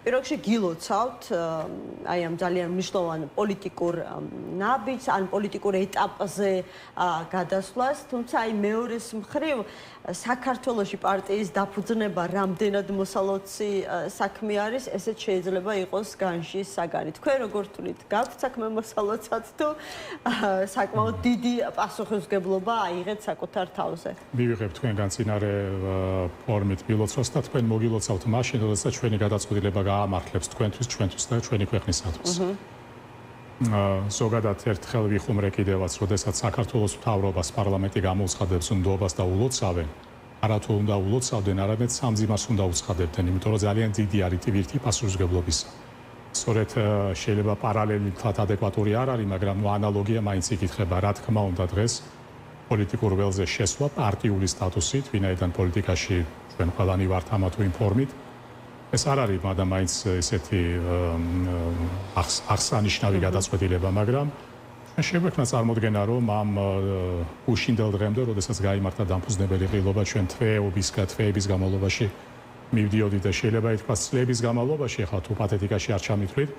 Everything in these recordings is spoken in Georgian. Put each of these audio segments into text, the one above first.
პირველ რიგში გილოცავთ აი ამ ძალიან მნიშვნელოვან პოლიტიკურ ნაბიჯს ან პოლიტიკურ ეტაპზე გადასვლას, თუმცა აი მეორეს მხრივ საქართველოში პარტიის დაფუძნება რამდენად მოსალოცი საქმე არის, ესეც შეიძლება იყოს განშის საგანი. თქვენ როგორ თვლით, გაქვთ საქმე მოსალოცად თუ საკმაოდ დიდი პასუხისმგებლობა აიღეთ საკუთარ თავზე? მივიღებთ თქვენგან წინარე ფორმით გილოცავს და თქვენ მოგილოცავთ მაშინ, როდესაც ჩვენი გადაწყვეტილება გაამართლებს თქვენთვის, ჩვენთვის და ჩვენი ქვეყნისათვის. ზოგადად ერთხელ ვიხუმრე კიდევაც, როდესაც საქართველოს მთავრობას პარლამენტი გამოუცხადებს ნდობას და ულოცავენ, არათუ უნდა ულოცავდნენ, არამედ სამძიმარს უნდა უცხადებდნენ, იმიტომ რომ ძალიან დიდი არის ტვირთი პასუხისმგებლობისა. სწორედ შეიძლება პარალელი თქვათ ადეკვატური არ არის, მაგრამ ანალოგია მაინც იკითხება, რა თქმა უნდა დღეს პოლიტიკურ ველზე შესვლა პარტიული სტატუსით, ვინაიდან პოლიტიკაში ჩვენ ყველანი ვართ ამა თუ იმ ფორმით. ეს არ არის მაგრამ მაინც ესეთი აღსანიშნავი გადაწყვეტილება, მაგრამ შეგვექმნა წარმოდგენა, რომ ამ უშინდელ დღემდე, როდესაც გაიმართა დამფუძნებელი ყრილობა, ჩვენ თვეების განმავლობაში მივდიოდით და შეიძლება ითქვას წლების განმავლობაში, ახლა თუ პათეტიკაში არ ჩამითვლით,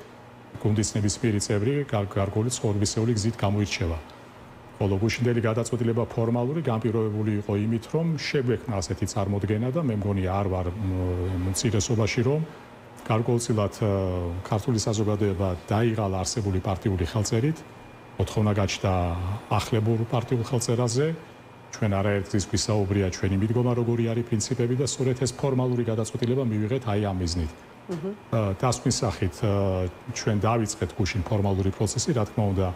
გუნდის ნებისმიერი წევრი გარკვეული ცხოვრებისეული გზით გამოირჩევა. ხოლო უშინდელი გადაწყვეტილება ფორმალური განპირობებული იყო იმით, რომ შეგვექმნა ასეთი წარმოდგენა და მე მგონი არ ვარ მცირესობაში, რომ გარკვეულწილად ქართული საზოგადოება დაიღალა არსებული პარტიული ხელწერით, მოთხოვნა გაჩნდა ახლებურ პარტიულ ხელწერაზე, ჩვენ არაერთგზის გვისაუბრია ჩვენი მიდგომა როგორი არის პრინციპები და სწორედ ეს ფორმალური გადაწყვეტილება მივიღეთ აი ამ მიზნით. დასკვნის სახით ჩვენ დავიწყეთ გუშინ ფორმალური პროცესი, რა თქმა უნდა,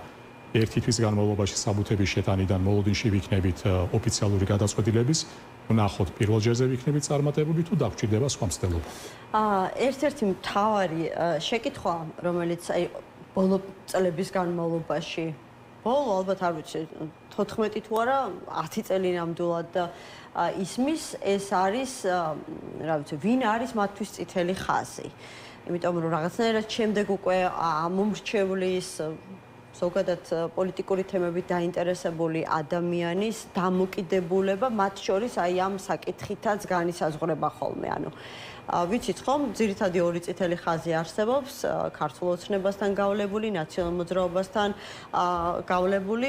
ერთი თვის განმავლობაში საბუთების შეტანიდან მოლოდინში ვიქნებით ოფიციალური გადაწყვეტილების, ვნახოთ პირველ ჯერზე ვიქნებით წარმატებული თუ დაგვჭირდება სხვა მცდელობა. ერთ-ერთი მთავარი შეკითხვა, რომელიც აი ბოლო წლების განმავლობაში, ალბათ არ ვიცი 14 თუ არა 10 წელი ნამდვილად და ისმის, ეს არის, რა ვიცი, ვინ არის მათთვის წითელი ხაზი. იმიტომ რომ რაღაცნაირად შემდეგ უკვე ამომრჩევლის ზოგადად პოლიტიკური თემებით დაინტერესებული ადამიანის დამოკიდებულება მათ შორის აი ამ საკითხითაც განისაზღვრება ხოლმე. ანუ ვიცით ხომ, ძირითადი ორი წითელი ხაზი არსებობს, ქართულ ოცნებასთან გავლებული, ნაციონალურ მოძრაობასთან გავლებული.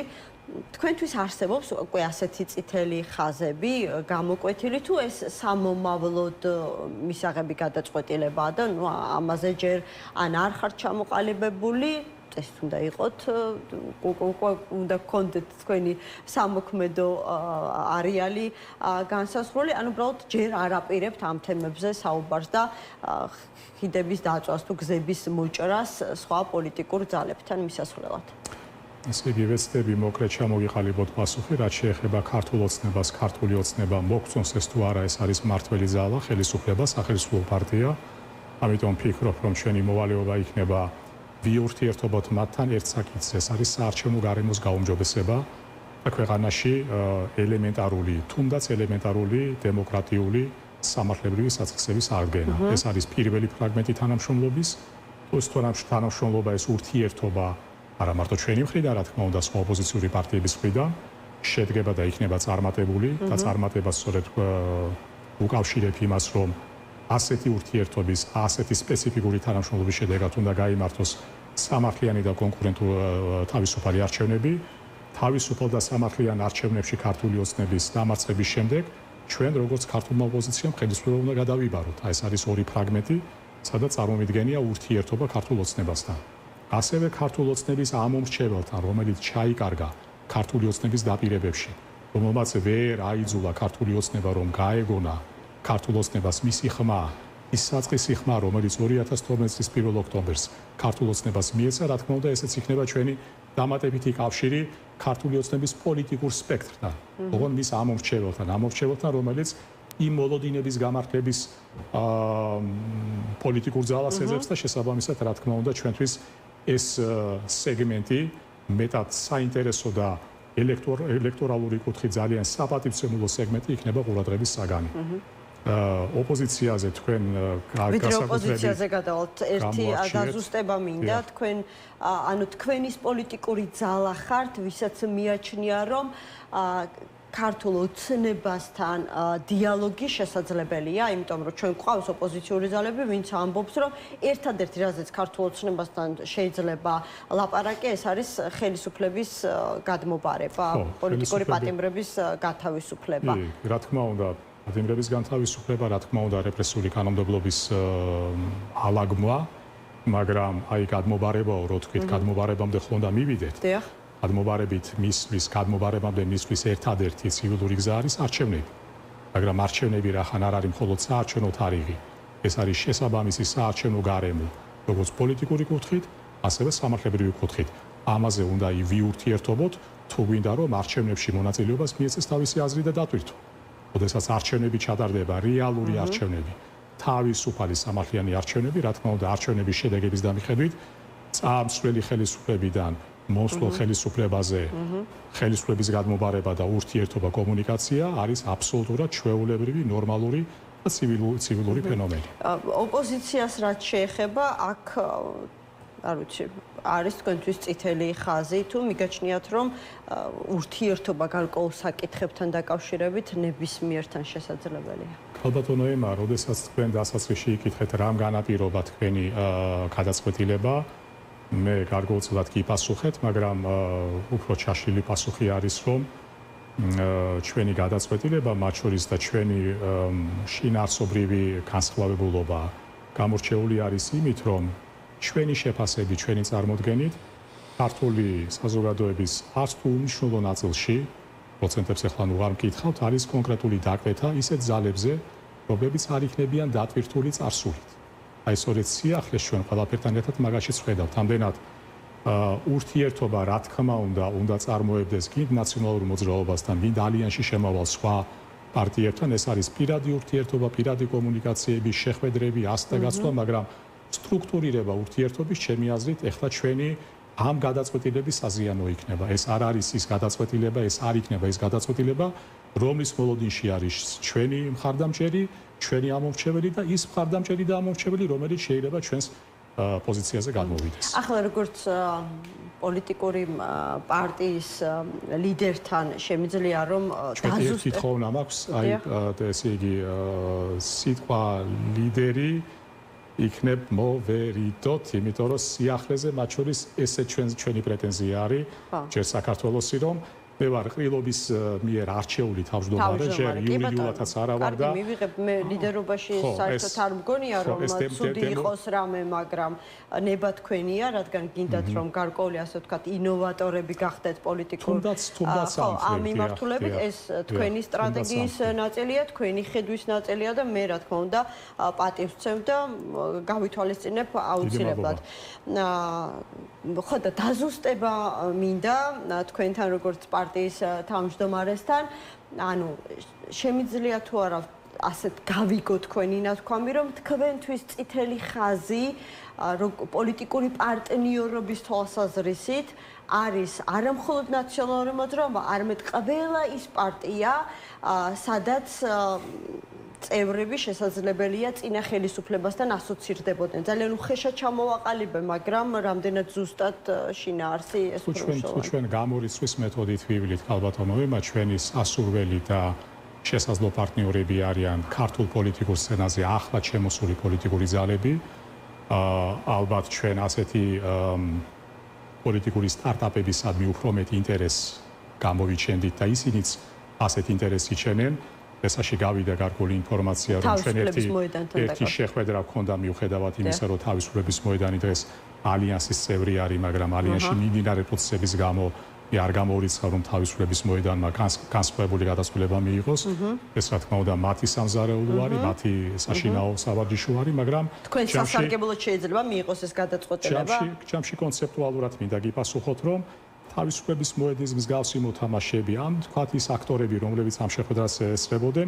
თქვენთვის არსებობს უკვე ასეთი წითელი ხაზები გამოკვეთილი თუ ეს სამომავლოდ მისაღები გადაწყვეტილებაა და ნუ ამაზე ჯერ ან არ ხართ ჩამოყალიბებული, ეს უნდა იყოთ, უნდა გქონდეთ თქვენი სამოქმედო არეალი განსაზღვრული, ან უბრალოდ ჯერ არ აპირებთ ამ თემებზე საუბარს და ხიდების დაწვას თუ გზების მოჭრას სხვა პოლიტიკურ ძალებთან მისასვლელად. ესე იგი, ვეცდები მოკლედ ჩამოვიყალიბოთ პასუხი, რაც შეეხება ქართულ ოცნებას, ქართული ოცნება მოგწონს ეს თუ არა, ეს არის მმართველი ძალა, ხელისუფლება, სახელმწიფო პარტია. ამიტომ ვფიქრობ, რომ ჩვენი მოვალეობა იქნება ვიურთიერთობოთ მათთან ერთ საკითხს, ეს არის საარჩევნო გარემოს გაუმჯობესება და ქვეყანაში ელემენტარული, თუნდაც ელემენტარული დემოკრატიული სამართლებრივი საწყისების აღდგენა. ეს არის პირველი ფრაგმენტი თანამშრომლობის, ეს თანამშრომლობა, ეს ურთიერთობა არა მარტო ჩვენი მხრიდან, რა თქმა უნდა, სხვა ოპოზიციური პარტიების მხრიდან შედგება და იქნება წარმატებული და წარმატება სწორედ უკავშირებ იმას, რომ ასეთი ურთიერთობის, ასეთი სპეციფიკური თანამშრომლობის შედეგად უნდა გაიმართოს სამართლიანი და თავისუფალი არჩევნები. თავისუფალ და სამართლიან არჩევნებში ქართული ოცნების დამარცხების შემდეგ ჩვენ როგორც ქართულმა ოპოზიციამ ხელისუფლება უნდა გადავიბაროთ. ეს არის ორი ფრაგმენტი, სადაც წარმომიდგენია ურთიერთობა ქართულ ოცნებასთან. ასევე ქართულ ოცნების ამომრჩეველთან, რომელიც ჩაიკარგა ქართული ოცნების დაპირებებში, რომელმაც ვერ აიძულა ქართული ოცნება რომ გაეგონა ქართულ ოცნებას მისი ხმა, ის საწყისი ხმა, რომელიც 2012 წლის 1 ოქტომბერს ქართულ ოცნებას მიეცა, რა თქმა უნდა, ესეც იქნება ჩვენი დამატებითი კავშირი ქართული ოცნების პოლიტიკურ სპექტრთან, ოღონდ მის ამომრჩეველთან, რომელიც იმ მოლოდინების გამართლების პოლიტიკურ ძალას ეძებს და შესაბამისად, რა თქმა უნდა, ჩვენთვის ეს სეგმენტი მეტად საინტერესო და ელექტორალური კუთხით ძალიან საპატივცემულო სეგმენტი იქნება ყურადღების საგანი. ოპოზიციაზე თქვენ განსაკუთრებით ოპოზიციაზე გადავალთ ერთი დაზუსტება მინდა თქვენ ანუ თქვენის პოლიტიკური ძალა ხართ, ვისაც მიაჩნია რომ ქართულ ოცნებასთან დიალოგი შესაძლებელია, იმიტომ რომ ჩვენ გვყავს ოპოზიციური ძალები, ვინც ამბობს, რომ ერთადერთი რაზეც ქართულ ოცნებასთან შეიძლება ლაპარაკი, ეს არის ხელისუფლების გადმობარება, პოლიტიკური პატიმრების გათავისუფლება. რა თქმა უნდა, პატიმრების განთავისუფლება, რა თქმა უნდა, რეპრესიული კანონმდებლობის ალაგმა, მაგრამ აი გადმობარებაო, რო თქვით, გადმობარებამდე ხო უნდა მივიდეთ. დიახ. გადმობარებით გადმობარებამდე მისთვის ერთადერთი ცივილური გზა არის არჩევნები. მაგრამ არჩევნები რახან არ არის მხოლოდ საარჩევნო თარიღი. ეს არის შესაბამისი საარჩევნო გარემო, როგორც პოლიტიკური კუთხით, ასევე სამართლებრივი კუთხით. ამაზე უნდა ვიურთიერთობოთ, თუ გვინდა რომ არჩევნებში მონაწილეობას მიეცეს თავისი აზრი და დატვირთო. როდესაც არჩევნები ჩატარდება, რეალური არჩევნები, თავისუფალი სამართლიანი არჩევნები, რა თქმა უნდა, არჩევნების შედეგების დამიხედვით, წამსვლელი ხელისუფლებიდან მოსვლელ ხელისუფლებაზე ხელისუფლების გადმობარება და ურთიერთობა კომუნიკაცია არის აბსოლუტურად ჩვეულებრივი, ნორმალური და ცივილური ფენომენი. ოპოზიციას რაც შეეხება, აქ არ ვიცი, არის თქვენთვის წითელი ხაზი თუ მიგაჩნიათ, რომ ურთიერთობა გარკვეულ საკითხებთან დაკავშირებით ნებისმიერთან შესაძლებელია? ალბათონო ემა, როდესაც თქვენ დასაწყისში იკითხეთ, რამ განაპირობა თქვენი გადაწყვეტილება, მე გარკვეულწილად კი პასუხეთ, მაგრამ უფრო ჩაშლილი პასუხი არის, რომ ჩვენი გადაწყვეტილება, მათ შორის და ჩვენი შინაარსობრივი განსხვავებულობა გამორჩეული არის იმით, რომ ჩვენი შეფასები, ჩვენი წარმოდგენით ქართული საზოგადოების არც თუ უმნიშვნელო ნაწილში, პროცენტებს ახლა ნუ არ მკითხავთ, არის კონკრეტული დაკვეთა ისეთ ძალებზე, რომლებიც არ იქნებიან დატვირთული წარსულით. აი სწორედ სიახლეს ჩვენ ყველაფერთან ერთად მაგაშიც ვხედავთ. ამდენად ურთიერთობა, რა თქმა უნდა წარმოებდეს გინდ ნაციონალურ მოძრაობასთან, გინდ ალიანსში შემავალ სხვა პარტიებთან, ეს არის პირადი ურთიერთობა, პირადი კომუნიკაციების შეხვედრები, ასთა გაცვლა, მაგრამ სტრუქტურირება ურთიერთობის, ჩემი აზრით, ეხლა ჩვენი ამ გადაწყვეტილების საზიანო იქნება. ეს არ არის ის გადაწყვეტილება, ეს არ იქნება ის გადაწყვეტილება, რომლის მოლოდინში არის ჩვენი მხარდამჭერი, ჩვენი ამორჩეველი და ის მხარდამჭერი და ამორჩეველი, რომელიც შეიძლება ჩვენს პოზიციაზე გადმოვიდეს. ახლა როგორც პოლიტიკური პარტიის ლიდერთან შემიძლია რომ დაზუსტებულ კითხოვნა მაქვს, აი ესე იგი სიტყვა ლიდერი იქნებ მოვერიდოთ, იმიტომ რომ სიახლეზე მათ შორის ესე ჩვენი პრეტენზია არის, ჯერ საქართველოსი რომ მე ვარ ყრილობის მიერ არჩეული თავმჯდომარე, ჯერ იურიდიულადაც არა ვარ და მივიღებ მე ლიდერობაში საერთოდ არ მგონია რომ ცუდი იყოს რამე, მაგრამ ნება თქვენია, რადგან გინდათ რომ გარკვეული ასე ვთქვათ ინოვატორები გახდეთ პოლიტიკურ ამ მიმართულებით, ეს თქვენი სტრატეგიის ნაწილია, თქვენი ხედვის ნაწილია და მე რა თქმა უნდა პატივს ვცემ და გავითვალისწინებ აუცილებლად. ხო და დაზუსტება მინდა თქვენთან როგორც პარტიის თავმჯდომარესთან, ანუ შემიძლია თუ არა ასეთ გავიგო თქვენი ნათქვამი, რომ თქვენთვის წითელი ხაზი პოლიტიკური პარტნიორობის თვალსაზრისით არის არა მხოლოდ ნაციონალური მოძრაობა, არამედ ყველა ის პარტია, სადაც წევრები შესაძლებელია წინა ხელისუფლებასთან ასოცირდებოდნენ. ძალიან უხეშა ჩამოვაყალიბე, მაგრამ რამდენად ზუსტად შინაარსი ეს პროცესი. თუ ჩვენ გამორიცხვის მეთოდით ვივლით ქალბატონოებმა, ჩვენი სასურველი და შესაძლო პარტნიორები არიან ქართულ პოლიტიკურ სცენაზე ახლა შემოსული პოლიტიკური ძალები. ალბათ ჩვენ ასეთი პოლიტიკური სტარტაპებისადმი უფრო მეტ ინტერესს გამოვიჩენდით და ისინიც ასეთ ინტერესს იჩენენ. ესაში გავიდა გარკვეული ინფორმაცია, რომ ჩვენ ერთი შეხვედრა გქონდა მიუხედავად იმისა, რომ თავისუფლების მოედანი დღეს ალიანსის წევრი არის, მაგრამ ალიანსში მიმდინარე პროცესების გამო არ გამოურიცხა, რომ თავისუფლების მოედანმა განსხვავებული გადაწყვეტილება მიიღოს. ეს რა თქმა უნდა მათი სამზარეულო არის, მათი საშინაო სავარჯიშო არის, მაგრამ თქვენ სასარგებლოდ შეიძლება მიიღოს ეს გადაწყვეტილება? ჯამში კონცეპტუალურად მინდა გიპასუხოთ, რომ თავისუფლების მოედნის მსგავსი მოთამაშეები, ან თქვათ ის აქტორები, რომლებიც ამ შეხვედრას ესწრებოდნენ,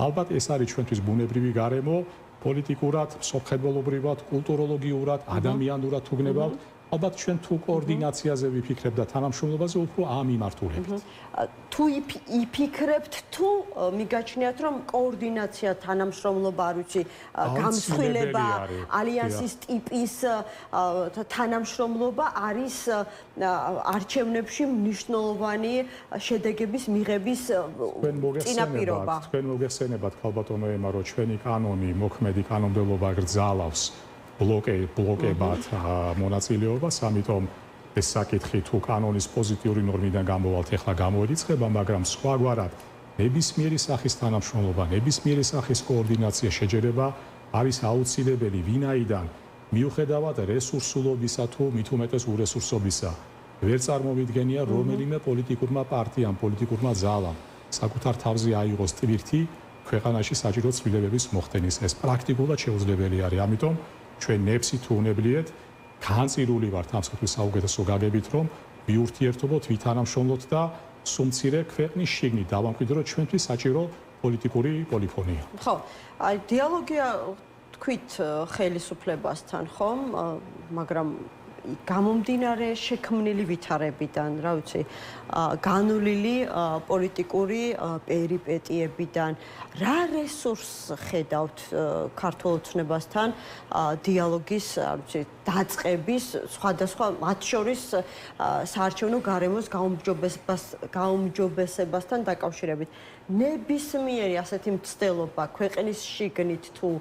ალბათ ეს არის ჩვენთვის ბუნებრივი გარემო, პოლიტიკურად, სოფხედველობრივად, კულტუროლოგიურად, ადამიანურად თუ გნებავთ, ალბათ ჩვენ თუ კოორდინაციაზე ვიფიქრებთ და თანამშრომლობაზე უფრო ამიმართულებით. თუ იფიქრებთ თუ მიგაჩნიათ რომ კოორდინაცია თანამშრომლობა არ ვიცი გამსხვილება ალიანსის ტიპის თანამშრომლობა არის არჩევნებში მნიშვნელოვანი შედეგების მიღების წინაპირობა. თქვენ მოგეხსენებათ ქალბატონო ემა რომ ჩვენი კანონი მოქმედი კანონმდებლობა გრძალავს ბლოკებად მონაწილეობას, ამიტომ ეს საკითხი თუ კანონის პოზიტიური ნორმიდან გამოვალთ, ახლა გამოირიცხება, მაგრამ სხვაგვარად ნებისმიერი სახის თანამშრომლობა, ნებისმიერი სახის კოორდინაცია შეჯერება არის აუცილებელი, ვინაიდან მიუხედავად რესურსულობისა თუ მით უმეტეს ურესურსობისა, ვერ წარმოვიდგენია რომელიმე პოლიტიკურმა პარტიამ, პოლიტიკურმა ძალამ საკუთარ თავზე აიღოს ტვირთი ქვეყანაში საჭირო ცვლილებების მოხდენის. ეს პრაქტიკულად შეუძლებელი არის, ამიტომ ჩვენ ნებსით თუ უნებლიეთ განწირული ვართ ამ საკითხის საუკეთესო გაგებით, რომ ვიურთიერთობოთ, ვითანამშრომლოთ და სუმცირე ქვეყნის შიგნით დავამკვიდროთ ჩვენთვის საჭირო პოლიტიკური პოლიფონია. ხო, აი დიალოგია თქვით ხელისუფლებასთან, ხომ? მაგრამ გამომდინარე შექმნილი ვითარებიდან, რა ვიცი, განვლილი პოლიტიკური პერიპეტიებიდან, რა რესურსს ხედავთ ქართულ ოცნებასთან დიალოგის, რა ვიცი, დაწყების, სხვადასხვა მათ შორის საარჩევნო გარემოს გაუმჯობესებასთან დაკავშირებით. ნებისმიერი ასეთი მცდელობა ქვეყნის შიგნით თუ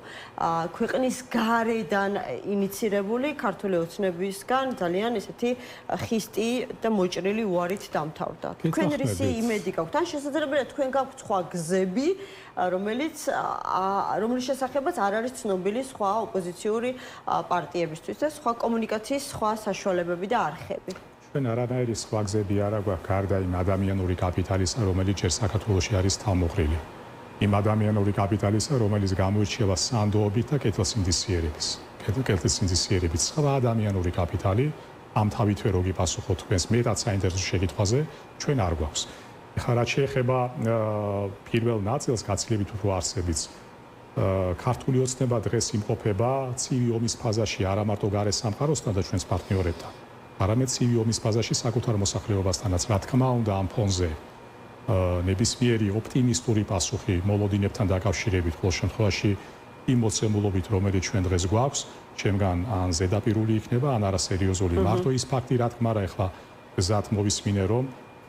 ქვეყნის გარედან ინიცირებული ქართული ოცნებისგან ძალიან ესეთი ხისტი და მოჭრილი უარით დამთავრდა. თქვენ რისი იმედი გაქვთ? ან შესაძლებელია თქვენ გაქვთ სხვა გზები, რომელიც შესახებაც არ არის ცნობილი სხვა ოპოზიციური პარტიებისთვის და სხვა კომუნიკაციის სხვა საშუალებები და არხები. ჩვენ არანაირი სხვა გზები არ აქვს გარდა იმ ადამიანური კაპიტალისა, რომელიც ჯერ საქართველოში არის თავმოყრილი. იმ ადამიანური კაპიტალისა, რომელიც გამოირჩევა სანდოობით და კეთილსინდისიერებით. სხვა ადამიანური კაპიტალი ამ თავითვე რო გიპასუხოთ თქვენს მეტად საინტერესო შეკითხვაზე, ჩვენ არ გვაქვს. ეხლა რაც შეეხება პირველ ნაწილს გაცილებით უფრო არსებიც ქართული ოცნება დღეს იმყოფება ცივი ომის ფაზაში არა მარტო გარე სამყაროსთან და ჩვენს პარტნიორებთან, არამედ ცივი ომის ფაზაში საკუთარ მოსახლეობასთანაც. რა თქმა უნდა, ამ ფონზე ნებისმიერი ოპტიმისტური პასუხი მოლოდინებთან დაკავშირებით, ყოველ შემთხვევაში იმ მოცემულობით, რომელიც ჩვენ დღეს გვაქვს, ჩემგან ან ზედაპირული იქნება, ან არასერიოზული. მარტო ის ფაქტი, რა თქმა უნდა, ეხლა გზად მოვისმინე, რომ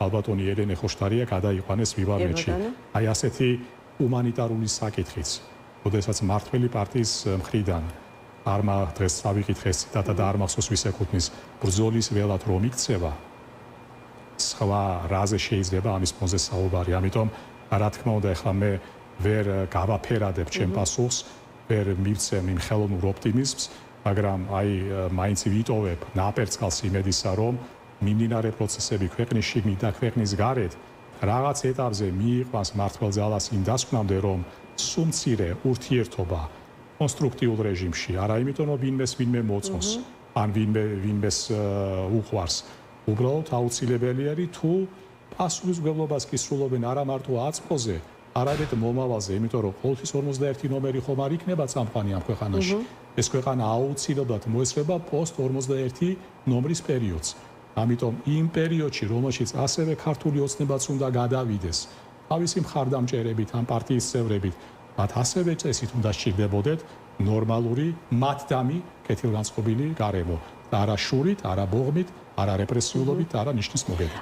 ალბათონი ელენე ხოშტარია გადაიყვანეს ვივარმეთში. აი ასეთი ჰუმანიტარული საკითხიც, როდესაც მართველი პარტიის მხრიდან არმა დღეს ავიკითხე ეს ციტატა და არ მახსოვს ვის ეკუთვნის, ბრძოლის ველად რომ იქცევა, სხვა რაზე შეიძლება ამის ფონზე საუბარი. ამიტომ რა თქმა უნდა, ეხლა მე ვერ გავაფერადებ ჩემ პასუხს, ვერ მივცემ იმ ხელოვნურ ოპტიმიზმს, მაგრამ აი მაინც ვიტოვებ ნაპერწკალს იმედისა, რომ მიმდინარე პროცესები ქვეყნის შიგნით და ქვეყნის გარეთ რაღაც ეტაპზე მიიყვანს მართლ ძალას იმ დასკვნამდე, რომ სუმცირე ურთიერთობა კონსტრუქტიულ რეჟიმში, არა იმიტომ რომ ვინმე მოწონს, ან ვინმეს უყვარს, უბრალოდ აუცილებელი არის თუ პასუხისმგებლობას კი სრულობენ არა მარტო აწყოზე, არამედ მომავალზე, იმიტომ რომ ყოველთვის 51 ნომერი ხომ არ იქნება წამყვანი ამ ქვეყანაში. ეს ქვეყანა აუცილებლად მოესწრება პოსტ 51 ნომრის პერიოდს. ამიტომ იმ პერიოდში, რომელშიც ასევე ქართული ოცნებაც უნდა გადავიდეს, თავისი მხარდამჭერებით, ამ პარტიის წევრებით, მათ ასევე წესით უნდა სჭირდებოდეთ ნორმალური, მათდამი, კეთილგანწყობილი გარემო. არა შურით, არა ბოღმით, არა რეპრესიულობით, არა ნიშნის მოგებით.